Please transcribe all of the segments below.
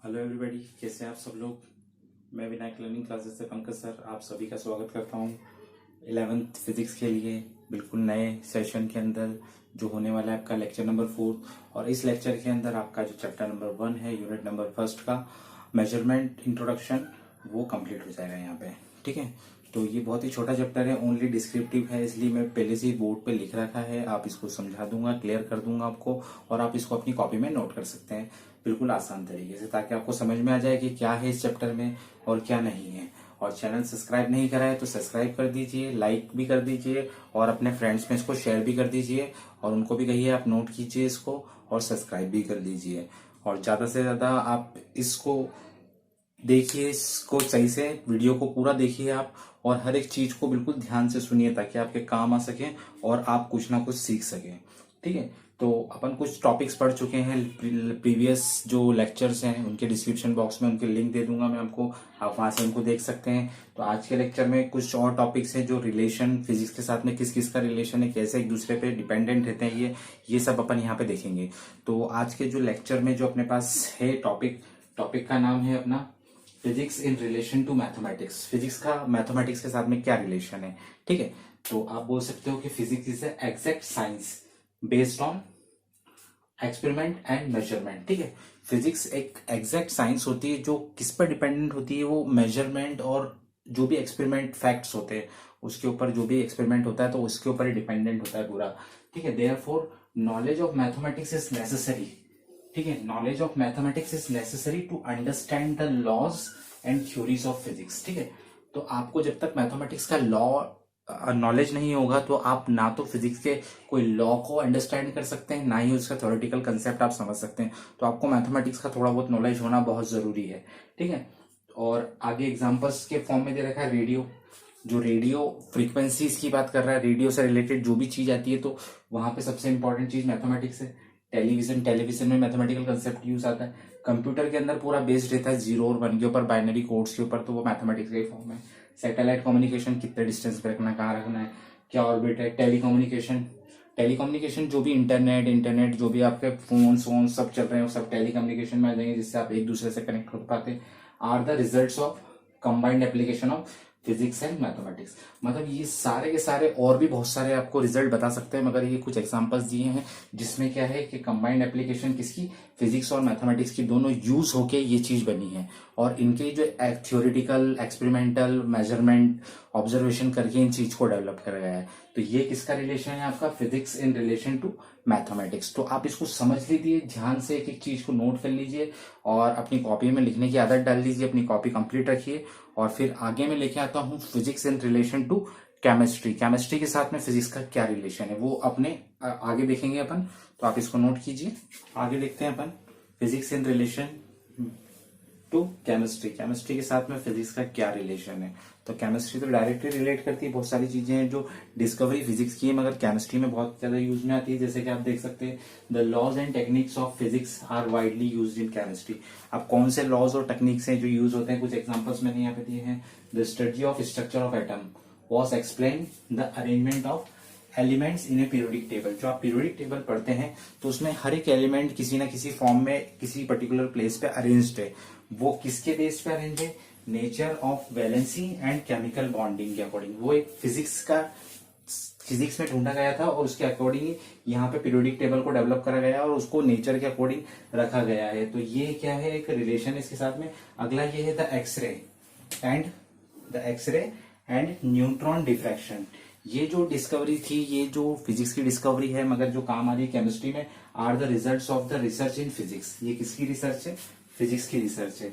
Hello everybody, कैसे हैं आप सब लोग। मैं विनायक लर्निंग क्लासेस से पंकज सर आप सभी का स्वागत करता हूं 11th फिजिक्स के लिए बिल्कुल नए सेशन के अंदर जो होने वाला है आपका लेक्चर नंबर 4। और इस लेक्चर के अंदर आपका जो चैप्टर नंबर 1 है यूनिट नंबर 1 का मेजरमेंट इंट्रोडक्शन वो कंप्लीट हो जाएगा यहाँ पे। ठीक है, तो ये बहुत ही छोटा चैप्टर है, ओनली डिस्क्रिप्टिव है, इसलिए मैं पहले से ही बोर्ड पे लिख रखा है। आप इसको समझा दूंगा, क्लियर कर दूंगा आपको, और आप इसको अपनी कॉपी में नोट कर सकते हैं बिल्कुल आसान तरीके से, ताकि आपको समझ में आ जाए कि क्या है इस चैप्टर में और क्या नहीं है। और चैनल सब्सक्राइब नहीं करा है तो सब्सक्राइब कर दीजिए, लाइक भी कर दीजिए, और अपने फ्रेंड्स में इसको शेयर भी कर दीजिए, और उनको भी कहिए आप नोट कीजिए इसको और सब्सक्राइब भी कर दीजिए। और ज्यादा से ज्यादा आप इसको देखिए, इसको सही से वीडियो को पूरा देखिए आप, और हर एक चीज को बिल्कुल ध्यान से सुनिए ताकि आपके काम आ सके और आप कुछ ना कुछ सीख सकें। ठीक है, तो अपन कुछ टॉपिक्स पढ़ चुके हैं, प्रीवियस जो लेक्चर्स हैं उनके डिस्क्रिप्शन बॉक्स में उनके लिंक दे दूंगा मैं आपको, आप वहां से उनको देख सकते हैं। तो आज के लेक्चर में कुछ और टॉपिक्स हैं जो रिलेशन फिजिक्स के साथ में किस किस का रिलेशन है, कैसे एक दूसरे पे डिपेंडेंट रहते हैं, ये सब अपन यहाँ पे देखेंगे। तो आज के जो लेक्चर में जो अपने पास है टॉपिक टॉपिक का नाम है अपना physics in relation to mathematics. Physics का मैथमेटिक्स के साथ में क्या रिलेशन है। ठीक है, तो आप बोल सकते हो कि physics is exact science based on experiment and measurement. ठीक है, फिजिक्स एक एग्जैक्ट साइंस होती है जो किस पर डिपेंडेंट होती है, वो मेजरमेंट और जो भी एक्सपेरिमेंट फैक्ट्स होते हैं उसके ऊपर, जो भी एक्सपेरिमेंट होता है तो उसके ऊपर ही डिपेंडेंट होता है पूरा। ठीक है, therefore knowledge of mathematics is necessary. ठीक है, knowledge of mathematics is necessary to understand the laws and theories of physics. ठीक है, तो आपको जब तक मैथमेटिक्स का लॉ नॉलेज नहीं होगा तो आप ना तो फिजिक्स के कोई लॉ को अंडरस्टैंड कर सकते हैं, ना ही उसका थ्योरेटिकल कंसेप्ट आप समझ सकते हैं। तो आपको मैथमेटिक्स का थोड़ा बहुत नॉलेज होना बहुत जरूरी है। ठीक है, और आगे एग्जांपल्स के फॉर्म में दे रखा है रेडियो। जो रेडियो फ्रीक्वेंसीज की बात कर रहा है, रेडियो से रिलेटेड जो भी चीज आती है तो वहां पे सबसे इंपॉर्टेंट चीज मैथमेटिक्स है। टेलीविजन में मैथमेटिकल कंसेप्ट यूज आता है। कंप्यूटर के अंदर पूरा बेस्ड रहता है 0 और 1 के ऊपर, बाइनरी कोड्स के ऊपर, तो वो मैथमेटिक्स का ही फॉर्म है। सैटेलाइट कम्युनिकेशन, कितने डिस्टेंस पे रखना है, कहाँ रखना है, क्या ऑर्बिट है। टेलीकम्युनिकेशन जो भी इंटरनेट जो भी आपके फोन सब चल रहे हैं वो सब टेलीकम्युनिकेशन में आ जाएंगे, जिससे आप एक दूसरे से कनेक्ट हो पाते। Are the results of combined application of physics and mathematics. मतलब ये सारे के सारे और भी बहुत सारे आपको रिजल्ट बता सकते हैं, मगर ये कुछ एग्जांपल्स दिए हैं जिसमें क्या है कि कंबाइंड एप्लीकेशन किसकी, फिजिक्स और मैथमेटिक्स की दोनों यूज होके ये चीज बनी है। और इनके जो थ्योरेटिकल एक्सपेरिमेंटल मेजरमेंट ऑब्जर्वेशन करके इन चीज को डेवलप करा गया है। तो ये किसका रिलेशन है आपका, physics in relation to mathematics. तो आप इसको समझ लीजिए, ध्यान से एक एक चीज को नोट कर लीजिए और अपनी कॉपी में लिखने की आदत डाल लीजिए, अपनी कॉपी कंप्लीट रखिए। और फिर आगे मैं लेके आता हूँ physics in relation to chemistry. Chemistry के साथ में फिजिक्स का क्या रिलेशन है वो अपने आगे देखेंगे अपन, तो आप इसको नोट कीजिए। आगे देखते हैं अपन physics in relation to chemistry. Chemistry के साथ में फिजिक्स का क्या रिलेशन है। तो केमिस्ट्री तो डायरेक्टली रिलेट करती है, बहुत सारी चीजें हैं जो डिस्कवरी फिजिक्स की है मगर केमिस्ट्री में बहुत ज्यादा यूज में आती है। जैसे कि आप देख सकते हैं the laws and techniques of physics are widely used in chemistry. अब कौन से लॉज और टेक्निक्स हैं जो यूज होते हैं, कुछ एग्जांपल्स मैंने यहाँ पे दिए हैं। The study of structure of atom was explain the arrangement of elements in A periodic table. जो आप पीरियोडिक टेबल पढ़ते हैं तो उसमें हर एक एलिमेंट किसी ना किसी फॉर्म में किसी पर्टिकुलर प्लेस पे अरेंज्ड है। वो किसके बेस पे अरेंज है, nature of valency and chemical bonding के अकॉर्डिंग। वो एक फिजिक्स में ढूंढा गया था और उसके अकॉर्डिंग यहाँ पे पीरियोडिक टेबल को डेवलप करा गया और उसको नेचर के अकॉर्डिंग रखा गया है। तो ये क्या है, एक रिलेशन इसके साथ में। अगला ये है the X ray and neutron diffraction. ये जो डिस्कवरी थी, ये जो फिजिक्स की डिस्कवरी है मगर जो काम आ रही है केमिस्ट्री में, are the results of the research in physics. ये किसकी रिसर्च है, फिजिक्स की रिसर्च है।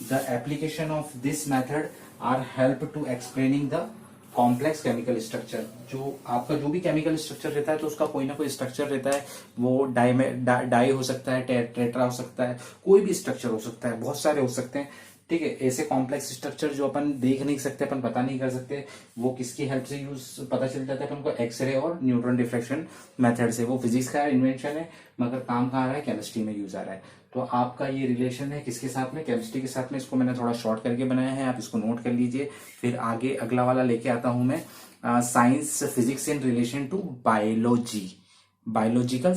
The application of this method are help to explaining the complex chemical structure. जो आपका जो भी केमिकल स्ट्रक्चर रहता है तो उसका कोई ना कोई स्ट्रक्चर रहता है। वो डाई हो सकता है, टेट्रा हो सकता है, कोई भी स्ट्रक्चर हो सकता है, बहुत सारे हो सकते हैं। ठीक है, ऐसे कॉम्प्लेक्स स्ट्रक्चर जो अपन देख नहीं सकते, अपन पता नहीं कर सकते, वो किसकी हेल्प से यूज पता चल जाता है अपन को, एक्सरे और न्यूट्रॉन डिफ्रैक्शन मेथड से। वो फिजिक्स का इन्वेंशन है मगर काम कहाँ आ रहा है, केमिस्ट्री में यूज आ रहा है। तो आपका ये रिलेशन है किसके साथ में, केमिस्ट्री के साथ में। इसको मैंने थोड़ा शॉर्ट करके बनाया है, आप इसको नोट कर लीजिए। फिर आगे अगला वाला लेके आता हूं मैं, science physics in relation to biology. Biological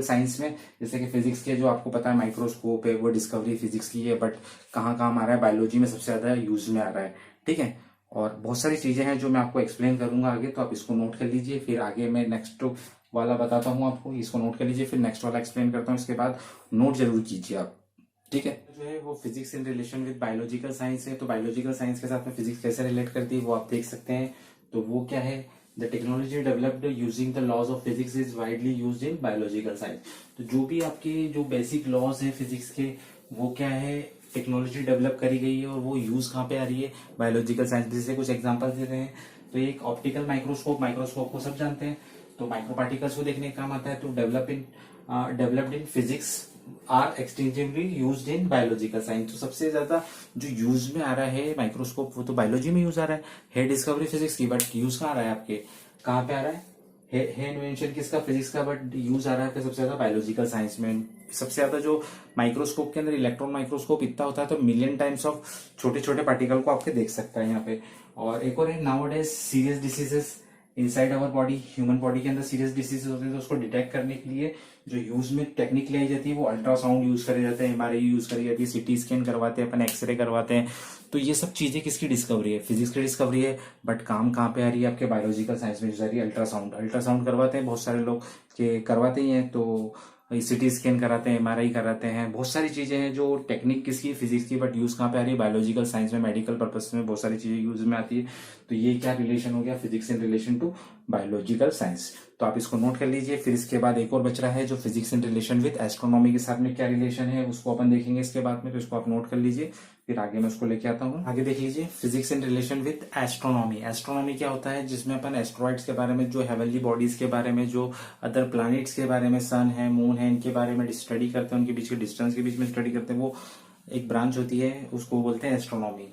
science में जैसे कि फिजिक्स के जो आपको पता है माइक्रोस्कोप है, वो डिस्कवरी फिजिक्स की है, बट कहाँ कहाँ आ रहा है, बायोलॉजी में सबसे ज्यादा यूज में आ रहा है। ठीक है, और बहुत सारी चीजें हैं जो मैं आपको एक्सप्लेन करूंगा आगे, तो आप इसको नोट कर लीजिए। फिर आगे मैं नेक्स्ट वाला बताता हूँ आपको, इसको नोट कर लीजिए, फिर नेक्स्ट वाला एक्सप्लेन करता हूँ, इसके बाद नोट जरूर कीजिए आप। ठीक है, जो है वो physics in relation with biological science है। तो बायोलॉजिकल साइंस के साथ में फिजिक्स कैसे रिलेट करती है वो आप देख सकते हैं। तो वो क्या है, the technology developed using the laws of physics is widely used in biological science. तो जो भी आपके जो बेसिक लॉज है फिजिक्स के, वो क्या है, टेक्नोलॉजी डेवलप करी गई है और वो यूज कहाँ पे आ रही है, बायोलॉजिकल साइंस। जैसे कुछ एग्जांपल दे रहे हैं, तो एक ऑप्टिकल माइक्रोस्कोप को सब जानते हैं, तो माइक्रो पार्टिकल्स को देखने का काम आता है। तो developed in physics are extensively used in biological science. तो सबसे ज्यादा जो यूज में आ रहा है माइक्रोस्कोप, वो तो बायोलॉजी में यूज आ रहा है डिस्कवरी फिजिक्स की, बट यूज कहाँ आ रहा है आपके, कहाँ पे आ रहा है इन्वेंशन किसका, फिजिक्स का, बट यूज आ रहा है सबसे ज्यादा बायोलॉजिकल साइंस में। सबसे ज्यादा जो माइक्रोस्कोप के अंदर इलेक्ट्रॉन माइक्रोस्कोप इतना होता है, तो मिलियन टाइम्स ऑफ छोटे छोटे पार्टिकल को आपके देख सकता है यहाँ पे। और एक और है nowadays serious diseases inside our body, human body के अंदर सीरियस डिसीजेस होते हैं, तो उसको डिटेक्ट करने के लिए जो यूज में टेक्निक लाई जाती है वो अल्ट्रासाउंड यूज करे जाते हैं, एमआरआई यूज करी जाती है, सीटी स्कैन करवाते हैं अपन, एक्सरे करवाते हैं। तो ये सब चीजें किसकी डिस्कवरी है, फिजिक्स की डिस्कवरी है, बट काम कहाँ पे आ रही है आपके बायोलॉजिकल साइंस में, जो सारी अल्ट्रासाउंड करवाते हैं बहुत सारे लोग के, करवाते ही हैं। तो सीटी स्कैन कराते हैं, एमआरआई कराते हैं, बहुत सारी चीजें हैं जो टेक्निक किसकी, फिजिक्स की, बट यूज कहाँ पे आ रही है, बायोलॉजिकल साइंस में, मेडिकल पर्पस में बहुत सारी चीजें यूज में आती है। तो ये क्या रिलेशन हो गया, physics in relation to biological science. तो आप इसको नोट कर लीजिए। फिर इसके बाद एक और बच रहा है जो physics in relation with astronomy के साथ में क्या रिलेशन है, उसको अपन देखेंगे इसके बाद में, तो इसको आप नोट कर लीजिए। फिर आगे मैं उसको लेके आता हूँ। आगे देख लीजिए, physics in relation with astronomy. Astronomy क्या होता है, जिसमें अपन एस्ट्रॉइड्स के बारे में, जो हेवनली बॉडीज के बारे में, जो अदर प्लैनेट्स के बारे में, सन है, मून है, इनके बारे में स्टडी करते हैं, उनके बीच के डिस्टेंस के बीच में स्टडी करते हैं, वो एक ब्रांच होती है, उसको बोलते हैं एस्ट्रोनॉमी।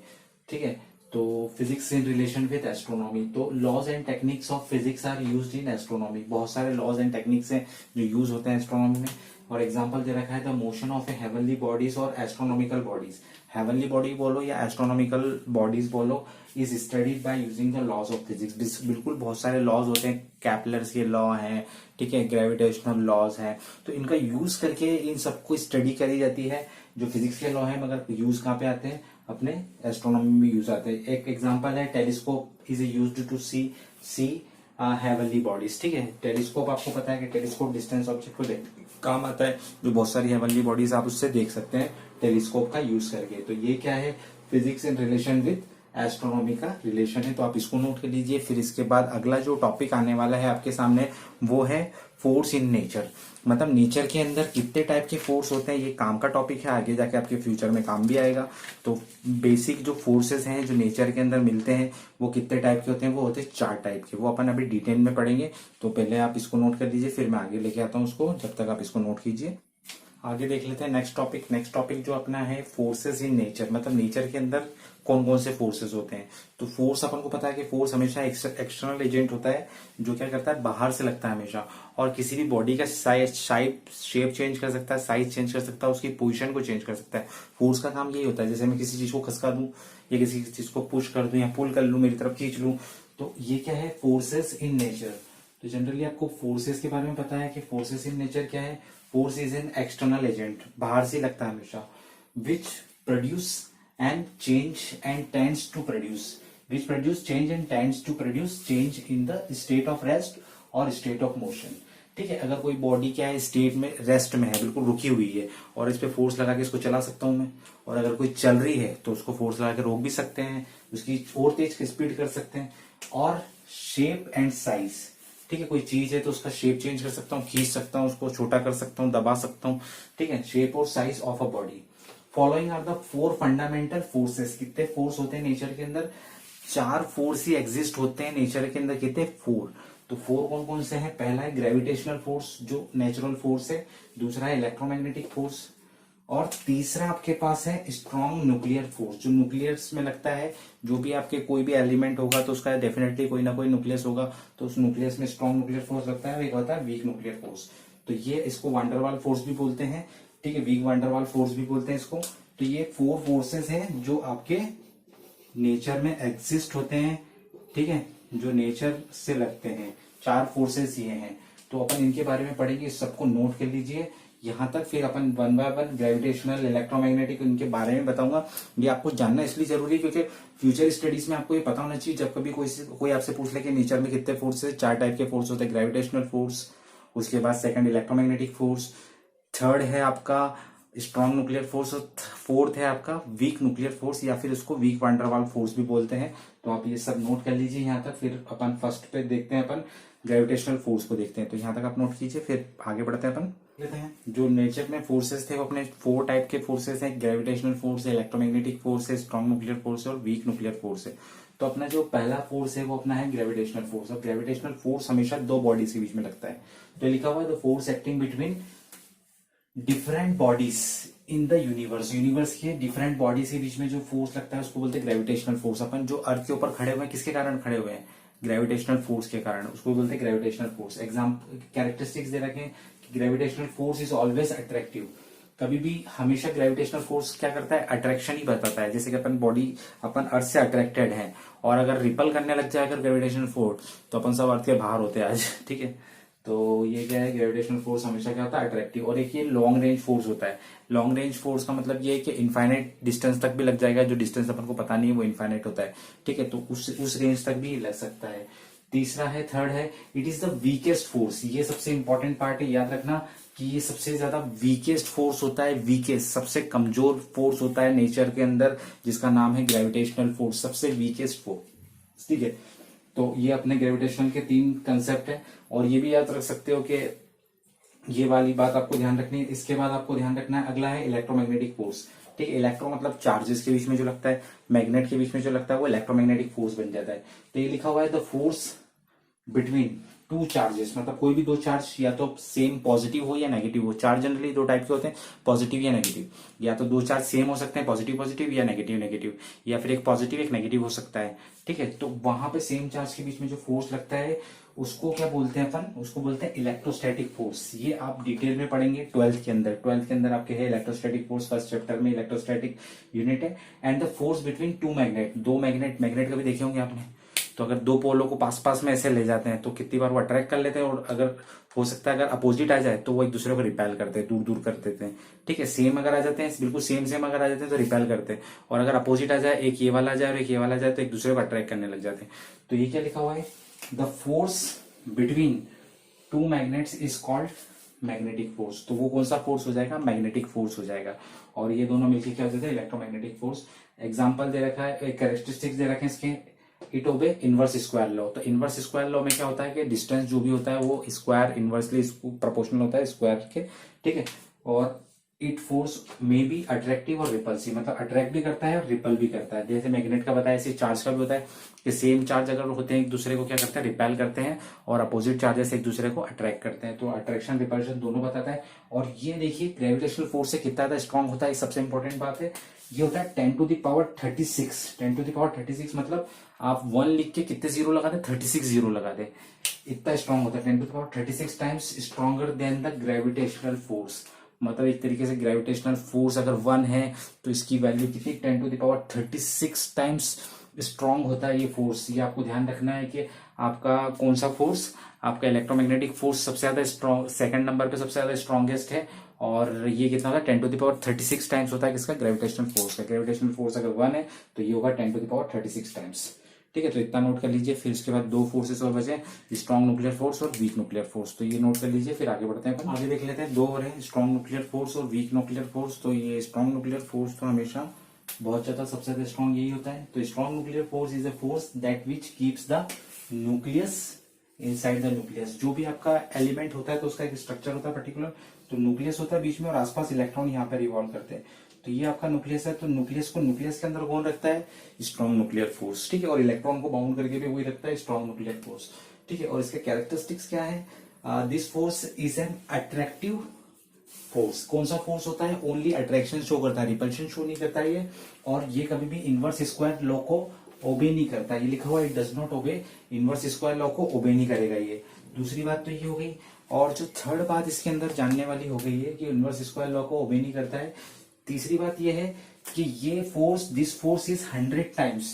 ठीक है, तो physics in relation with astronomy. तो laws and techniques of physics are used in astronomy. बहुत सारे लॉज एंड टेक्निक्स हैं जो यूज होते हैं एस्ट्रोनॉमी में। और एग्जांपल दे रखा है, the motion of a heavenly bodies और एस्ट्रोनॉमिकल बॉडीज। हेवनली बॉडी बोलो या एस्ट्रोनॉमिकल बॉडीज बोलो, is studied by using the laws of physics. बिल्कुल बहुत सारे लॉज होते हैं, कैपलर्स के लॉ हैं, ठीक है, ग्रेविटेशनल लॉज हैं, तो इनका यूज करके इन सबको स्टडी करी जाती है, जो फिजिक्स के लॉ है, मगर यूज कहाँ पे आते हैं, अपने एस्ट्रोनॉमी में यूज आते हैं। एक एग्जांपल है, telescope is used to see heavenly bodies. ठीक है, टेलीस्कोप आपको पता है कि टेलीस्कोप डिस्टेंस ऑब्जेक्ट को देख काम आता है, जो बहुत सारी हेवनली बॉडीज आप उससे देख सकते हैं टेलीस्कोप का यूज करके। तो ये क्या है, physics in relation with astronomy का रिलेशन है, तो आप इसको नोट कर लीजिए। फिर इसके बाद अगला जो टॉपिक आने वाला है आपके सामने, वो है फोर्स इन नेचर। मतलब नेचर के अंदर कितने टाइप के फोर्स होते हैं, ये काम का टॉपिक है, आगे जाके आपके फ्यूचर में काम भी आएगा। तो बेसिक जो फोर्सेस हैं जो नेचर के अंदर मिलते हैं, वो कितने टाइप के होते हैं, वो होते हैं 4 टाइप के। वो अपन अभी डिटेल में पढ़ेंगे, तो पहले आप इसको नोट कर लीजिए, फिर मैं आगे लेके आता हूँ उसको, जब तक आप इसको नोट कीजिए। आगे देख लेते हैं नेक्स्ट टॉपिक जो अपना है, फोर्सेस इन नेचर। मतलब नेचर के अंदर कौन कौन से फोर्सेस होते हैं। तो फोर्स अपन को पता है कि फोर्स हमेशा एक्सटर्नल एजेंट होता है, जो क्या करता है, बाहर से लगता है हमेशा, और किसी भी बॉडी का शेप चेंज कर सकता है, साइज चेंज कर सकता है, उसकी पोजीशन को चेंज कर सकता है। फोर्स का काम यही होता है, जैसे मैं किसी चीज को खसका दूं या किसी चीज को पुश कर दूं या पुल कर लूं, मेरी तरफ खींच लूं, तो ये क्या है, फोर्सेस इन नेचर। तो जनरली आपको फोर्सेस के बारे में पता है कि फोर्सेस इन नेचर क्या है। Force is an external agent, बाहर से लगता है हमेशा, which produce and change and tends to produce, which produce change and tends to produce change in the state of rest और स्टेट ऑफ मोशन। ठीक है, अगर कोई बॉडी क्या है, स्टेट में रेस्ट में है, बिल्कुल रुकी हुई है, और इस पे फोर्स लगा के इसको चला सकता हूं मैं, और अगर कोई चल रही है तो उसको फोर्स लगा के रोक भी सकते हैं, उसकी और तेज स्पीड कर सकते हैं। और शेप एंड साइज, ठीक है, कोई चीज है तो उसका शेप चेंज कर सकता हूँ, खींच सकता हूँ, उसको छोटा कर सकता हूँ, दबा सकता हूँ। ठीक है, शेप और size of a body. Following are the 4 fundamental forces. कितने फोर्स होते हैं नेचर के अंदर, 4 फोर्स ही एग्जिस्ट होते हैं नेचर के अंदर। कितने, 4। तो 4 कौन कौन से हैं, पहला है ग्रेविटेशनल फोर्स, जो नेचुरल फोर्स है। दूसरा है इलेक्ट्रोमैग्नेटिक फोर्स, और तीसरा आपके पास है स्ट्रॉन्ग न्यूक्लियर फोर्स, जो न्यूक्लियस में लगता है। जो भी आपके कोई भी एलिमेंट होगा तो उसका डेफिनेटली कोई ना कोई न्यूक्लियस होगा, तो उस न्यूक्लियस में स्ट्रॉन्ग न्यूक्लियर फोर्स लगता है। एक होता है वीक न्यूक्लियर फोर्स, तो ये इसको वांडरवाल फोर्स भी बोलते हैं। ठीक है, वीक वांडरवाल फोर्स भी बोलते हैं इसको। तो ये 4 फोर्सेस हैं जो आपके नेचर में एग्जिस्ट होते हैं। ठीक है, जो नेचर से लगते हैं, 4 फोर्सेस ये हैं। तो अपन इनके बारे में पढ़ेंगे, सबको नोट कर लीजिए यहाँ तक। फिर अपन one by one gravitational, electromagnetic, इनके बारे में बताऊंगा। ये आपको जानना इसलिए जरूरी है क्योंकि फ्यूचर स्टडीज में आपको ये पता होना चाहिए। जब कभी कोई आपसे पूछ ले कि नेचर में कितने फोर्स है, 4 टाइप के फोर्स होते हैं। ग्रेविटेशनल फोर्स, उसके बाद सेकंड इलेक्ट्रोमैग्नेटिक फोर्स, थर्ड है आपका स्ट्रॉन्ग न्यूक्लियर फोर्स, और फोर्थ है आपका वीक न्यूक्लियर फोर्स, या फिर उसको वीक वैन फोर्स भी बोलते हैं। तो आप ये सब नोट कर लीजिए यहाँ तक। फिर अपन फर्स्ट पे देखते हैं, अपन ग्रेविटेशनल फोर्स को देखते हैं। तो यहाँ तक आप नोट कीजिए, फिर आगे बढ़ते हैं। अपन लेते हैं जो नेचर में फोर्सेस थे वो अपने 4 टाइप के फोर्सेस हैं। ग्रेविटेशनल फोर्स है, इलेक्ट्रोमैग्नेटिक फोर्स है, स्ट्रॉन्ग न्यूक्लियर फोर्स है और वीक न्यूक्लियर फोर्स है। तो अपना जो पहला फोर्स है वो अपना है ग्रेविटेशनल फोर्स। और ग्रेविटेशनल फोर्स हमेशा 2 बॉडीज के बीच में लगता है। तो लिखा हुआ है the force acting between different bodies in the universe. Universe के डिफरेंट बॉडीज के बीच में जो फोर्स लगता है उसको बोलते हैं ग्रेविटेशनल फोर्स। अपन जो अर्थ के ऊपर खड़े हुए हैं किसके कारण खड़े हुए हैं? ग्रेविटेशनल फोर्स के कारण, उसको बोलते हैं ग्रेविटेशनल फोर्स। एग्जाम्पल कैरेक्टरिस्टिक्स दे रखे हैं कि gravitational force is always attractive. कभी भी हमेशा ग्रेविटेशनल फोर्स क्या करता है? अट्रैक्शन ही बताता है। जैसे कि अपन अर्थ से अट्रैक्टेड है, और अगर रिपल करने लग जाए अगर ग्रेविटेशनल फोर्स, तो अपन सब अर्थ के बाहर होते हैं आज, ठीक है। तो ये क्या है, ग्रेविटेशनल फोर्स हमेशा क्या होता है? अट्रैक्टिव। और एक ये लॉन्ग रेंज फोर्स होता है। लॉन्ग रेंज फोर्स का मतलब ये है कि इनफाइनाइट डिस्टेंस तक भी लग जाएगा। जो डिस्टेंस अपन को पता नहीं है वो इनफाइनाइट होता है, ठीक है। तो उस रेंज तक भी लग सकता है। तीसरा है, थर्ड है, it is the weakest force. ये सबसे इंपॉर्टेंट पार्ट है, याद रखना कि ये सबसे ज्यादा वीकेस्ट फोर्स होता है। वीकेस्ट, सबसे कमजोर फोर्स होता है नेचर के अंदर, जिसका नाम है ग्रेविटेशनल फोर्स। सबसे वीकेस्ट फोर्स, ठीक है। तो ये अपने ग्रेविटेशन के 3 कंसेप्ट है। और ये भी याद रख सकते हो कि ये वाली बात आपको ध्यान रखनी है। इसके बाद आपको ध्यान रखना है, अगला है इलेक्ट्रोमैग्नेटिक फोर्स, ठीक है। इलेक्ट्रो मतलब चार्जेस के बीच में जो लगता है, मैग्नेट के बीच में जो लगता है वो इलेक्ट्रोमैग्नेटिक फोर्स बन जाता है। तो ये लिखा हुआ है द फोर्स बिटवीन 2 चार्जेस, मतलब कोई भी 2 चार्ज या तो सेम पॉजिटिव हो या नेगेटिव हो। चार्ज जनरली 2 टाइप के होते हैं, पॉजिटिव या नेगेटिव। या तो 2 चार्ज सेम हो सकते हैं, पॉजिटिव पॉजिटिव या नेगेटिव नेगेटिव, या फिर एक पॉजिटिव एक नेगेटिव हो सकता है, ठीक है। तो वहां पे सेम चार्ज के बीच में जो फोर्स लगता है उसको क्या बोलते हैं अपन? उसको बोलते हैं इलेक्ट्रोस्टैटिक फोर्स। ये आप डिटेल में पढ़ेंगे 12th के अंदर। 12th के अंदर आपके है इलेक्ट्रोस्टैटिक फोर्स, फर्स्ट चैप्टर में इलेक्ट्रोस्टैटिक यूनिट है। And the force between 2 magnet, 2 magnet कभी देखे होंगे आपने। तो अगर 2 पोलों को पास पास में ऐसे ले जाते हैं तो कितनी बार वो अट्रैक्ट कर लेते हैं, और अगर हो सकता है अगर अपोजिट आ जाए तो वो एक दूसरे को रिपेल करते हैं, दूर दूर कर देते हैं, ठीक है। सेम अगर आ जाते हैं, बिल्कुल सेम अगर आ जाते हैं तो रिपेल करते हैं, और अगर अपोजिट आ जाए, एक ये वाला आ जाए और एक ये वाला आ जाए, तो एक दूसरे को अट्रैक्ट करने लग जाते हैं। तो ये क्या लिखा हुआ है? The force between 2 magnets is called magnetic force. तो वो कौन सा फोर्स हो जाएगा? मैग्नेटिक फोर्स हो जाएगा। और ये दोनों मिलकर क्या हो जाता है? Electromagnetic force. एग्जाम्पल दे रखा है, कैरेक्टरिस्टिक्स दे रखे हैं इसके, इट ओबे इनवर्स स्क्वायर लॉ। तो इनवर्स स्क्वायर लॉ में क्या होता है कि डिस्टेंस जो भी होता है वो स्क्वायर इनवर्सली प्रोपोर्शनल होता है स्क्वायर के, ठीक है। और it force may be attractive और रिपल्सिव, मतलब अट्रैक्ट भी करता है और रिपल भी करता है। जैसे मैग्नेट का बताया, ऐसे चार्ज का भी होता है कि सेम चार्ज अगर होते हैं एक दूसरे को क्या करते हैं? रिपेल करते हैं, और अपोजिट चार्जेस एक दूसरे को अट्रैक्ट करते हैं। तो अट्रैक्शन रिपल्शन दोनों बताता है। और ये देखिए ग्रेविटेशनल फोर्स से कितना ज्यादा स्ट्रॉन्ग होता है, सबसे इंपॉर्टेंट बात है। ये होता है 10⁻36। 10⁻36 मतलब आप 1 लिख के कितने जीरो लगा दे? 36 जीरो लगा दे, इतना स्ट्रॉन्ग होता है। 10⁻36 times stronger than the gravitational force. मतलब एक तरीके से ग्रेविटेशनल फोर्स अगर 1 है तो इसकी वैल्यू कितनी? 10⁻36 टाइम्स स्ट्रॉन्ग होता है ये फोर्स। ये आपको ध्यान रखना है कि आपका कौन सा फोर्स, आपका इलेक्ट्रोमैग्नेटिक फोर्स सबसे ज्यादा स्ट्रॉन्ग, सेकंड नंबर पे सबसे ज्यादा स्ट्रॉन्गेस्ट है। और ये कितना होता है? 10⁻36 टाइम्स होता है किसका? ग्रेविटेशनल फोर्स का। ग्रेविटेशनल फोर्स अगर 1 है तो ये होगा 10⁻36 टाइम्स, ठीक है। तो इतना नोट कर लीजिए। फिर इसके बाद 2 फोर्सेस और बचे, स्ट्रॉन्ग न्यूक्लियर फोर्स और वीक न्यूक्लियर फोर्स। तो ये नोट कर लीजिए, फिर आगे बढ़ते हैं। अपन आगे देख लेते हैं, 2 और है, स्ट्रॉन्ग न्यूक्लियर फोर्स और वीक न्यूक्लियर फोर्स। तो ये स्ट्रॉन्ग न्यूक्लियर फोर्स तो हमेशा बहुत ज्यादा सबसे ज्यादा स्ट्रॉन्ग यही होता है। तो strong nuclear force is a force that which keeps the nucleus inside the nucleus. जो भी आपका एलिमेंट होता है तो उसका एक स्ट्रक्चर होता है पर्टिकुलर, तो न्यूक्लियस होता है बीच में और आसपास इलेक्ट्रॉन यहाँ पे रिवॉल्व करते हैं। तो ये आपका न्यूक्लियस है। तो न्यूक्लियस के अंदर कौन रखता है? स्ट्रॉन्ग न्यूक्लियर फोर्स, ठीक है। और इलेक्ट्रॉन को बाउंड करके भी वही रखता है, स्ट्रॉन्ग न्यूक्लियर फोर्स, ठीक है। और इसके कैरेक्टरिस्टिक्स क्या है? This force is an attractive force. कौन सा फोर्स होता है? ओनली अट्रैक्शन शो करता है, रिपल्शन शो नहीं करता है ये। और ये कभी भी इनवर्स स्क्वायर लॉ को ओबे नहीं करता। ये लिखा हुआ है, it does not obey inverse square law को ओबे नहीं करेगा ये। दूसरी बात तो ये हो गई। और जो थर्ड बात इसके अंदर जानने वाली हो गई है कि इनवर्स स्क्वायर लॉ को ओबे नहीं करता है। तीसरी बात ये है कि ये force, this force is 100 times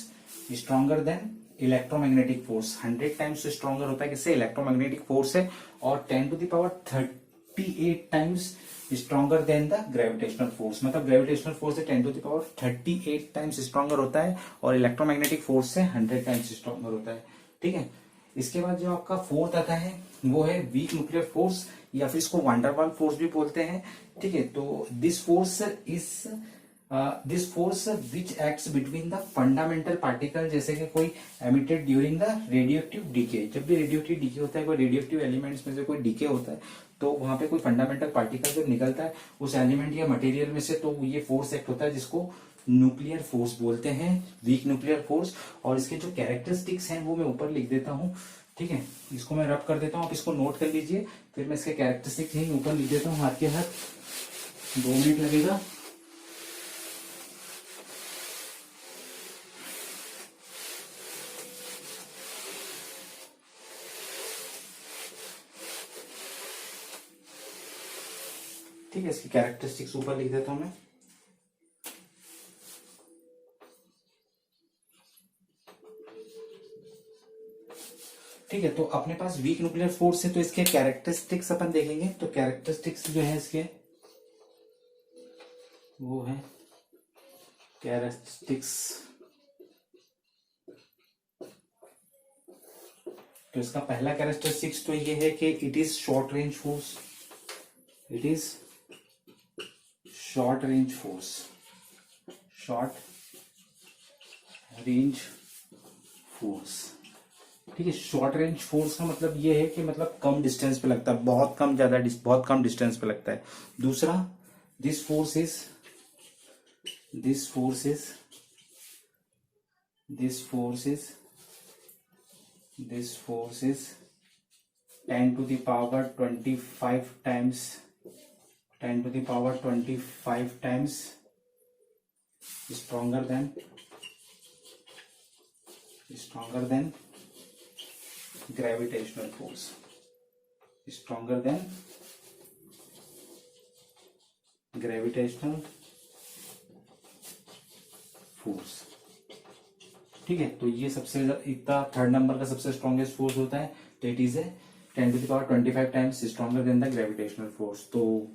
stronger than electromagnetic force 100 times stronger होता है किससे? इलेक्ट्रोमैग्नेटिक फोर्स है, और 10⁻38 times stronger than the gravitational force. मतलब ग्रेविटेशनल फोर्स से 10⁻38 टाइम्स स्ट्रॉन्गर होता है और इलेक्ट्रोमैग्नेटिक फोर्स से 100 टाइम्स स्ट्रॉन्गर होता है। ठीक है, इसके बाद जो आपका फोर्थ आता है वो है वीक न्यूक्लियर फोर्स, या फिर इसको वंडरवाल फोर्स भी बोलते हैं। ठीक है, तो this force which acts between the fundamental particle, जैसे कि कोई emitted during the radioactive decay. जब भी रेडियोएक्टिव डीके होता है, कोई रेडियोएक्टिव एलिमेंट्स में से कोई डीके होता है, तो वहां पे कोई फंडामेंटल पार्टिकल जब निकलता है उस एलिमेंट या मटेरियल में से, तो ये फोर्स एक्ट होता है जिसको न्यूक्लियर फोर्स बोलते हैं, वीक न्यूक्लियर फोर्स। और इसके जो कैरेक्टरिस्टिक्स हैं वो मैं ऊपर लिख देता हूँ। ठीक है, इसको मैं रब कर देता हूँ, आप इसको नोट कर लीजिए, फिर मैं इसके कैरेक्टरिस्टिक्स यही ऊपर लिख देता हूँ हाथ के हाथ। 2 मिनट लगेगा। ठीक है, इसकी कैरेक्टरिस्टिक्स ऊपर लिख देता हूं मैं। ठीक है, तो अपने पास वीक न्यूक्लियर फोर्स है, तो इसके कैरेक्टरिस्टिक्स अपन देखेंगे। तो कैरेक्टरिस्टिक्स जो है इसके वो है कैरेक्टरिस्टिक्स। तो इसका पहला कैरेक्टरिस्टिक्स तो ये है कि it is short range force. It is short range force. Short range force. ठीक है, शॉर्ट रेंज फोर्स का मतलब ये है कि मतलब कम डिस्टेंस पे लगता है, बहुत कम बहुत कम डिस्टेंस पे लगता है। दूसरा, this force is 10⁻25 times stronger than gravitational force। stronger than gravitational force। ठीक है, तो ये सबसे इतना थर्ड नंबर का सबसे स्ट्रॉन्गेस्ट फोर्स होता है, तो it is a 10⁻25 times stronger than the gravitational force. तो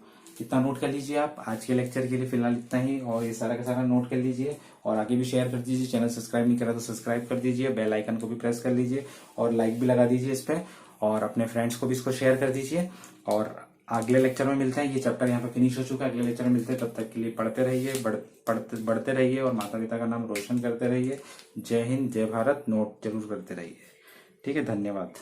इतना नोट कर लीजिए आप। आज के लेक्चर के लिए फिलहाल इतना ही, और ये सारा का सारा नोट कर लीजिए और आगे भी शेयर कर दीजिए। चैनल सब्सक्राइब नहीं करा तो सब्सक्राइब कर दीजिए, बेल आइकन को भी प्रेस कर लीजिए और लाइक भी लगा दीजिए इस पे, और अपने फ्रेंड्स को भी इसको शेयर कर दीजिए। और अगले लेक्चर में मिलते हैं। ये चैप्टर यहाँ पे फिनिश हो चुका है, अगले लेक्चर में मिलते हैं। तब तक के लिए पढ़ते रहिए, बढ़ते रहिए और माता पिता का नाम रोशन करते रहिए। जय हिंद, जय भारत। नोट जरूर करते रहिए। ठीक है, धन्यवाद।